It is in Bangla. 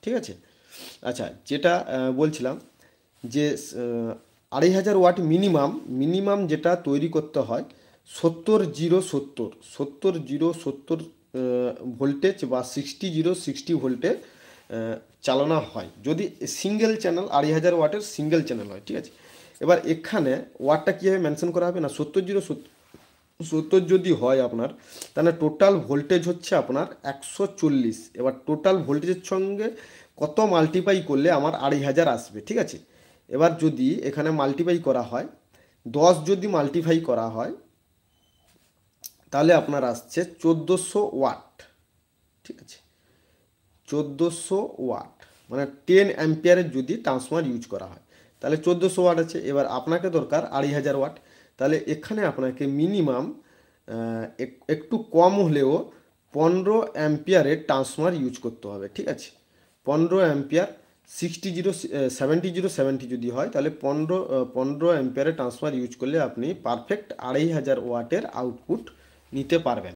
ঠিক আছে। আচ্ছা, যেটা বলছিলাম যে 2500 ওয়াট মিনিমাম যেটা তৈরি করতে হয় 70 ভোল্টেজ বা 60 ভোল্টে চালনা হয়, যদি সিঙ্গেল চ্যানেল 2500 ওয়াটের সিঙ্গেল চ্যানেল হয়। ঠিক আছে, এবার এখানে ওয়াটটা কীভাবে মেনশন করা হবে না, 70 যদি হয় আপনার, তাহলে টোটাল ভোল্টেজ হচ্ছে আপনার 140। এবার টোটাল ভোল্টেজের সঙ্গে কত মাল্টিপ্লাই করলে আমার 2500 আসবে। ঠিক আছে, এবার যদি এখানে মাল্টিপ্লাই করা হয় 10, যদি মাল্টিপ্লাই করা হয় তাহলে আপনার আসছে 1400 ওয়াট। ঠিক আছে, 1400 ওয়াট মানে 10 অ্যাম্পিয়ারের যদি ট্রান্সফর্মার ইউজ করা হয় তাহলে 1400 ওয়াট আছে। এবার আপনাকে দরকার 2500 ওয়াট, তাহলে এখানে আপনাকে মিনিমাম একটু কম হলেও 15 অ্যাম্পিয়ারের ট্রান্সফর্মার ইউজ করতে হবে। ঠিক আছে, 15 অ্যাম্পিয়ার 70 যদি হয় তাহলে 15 অ্যাম্পিয়ারের ট্রান্সফর্মার ইউজ করলে আপনি পারফেক্ট 2500 ওয়াটের আউটপুট নিতে পারবেন।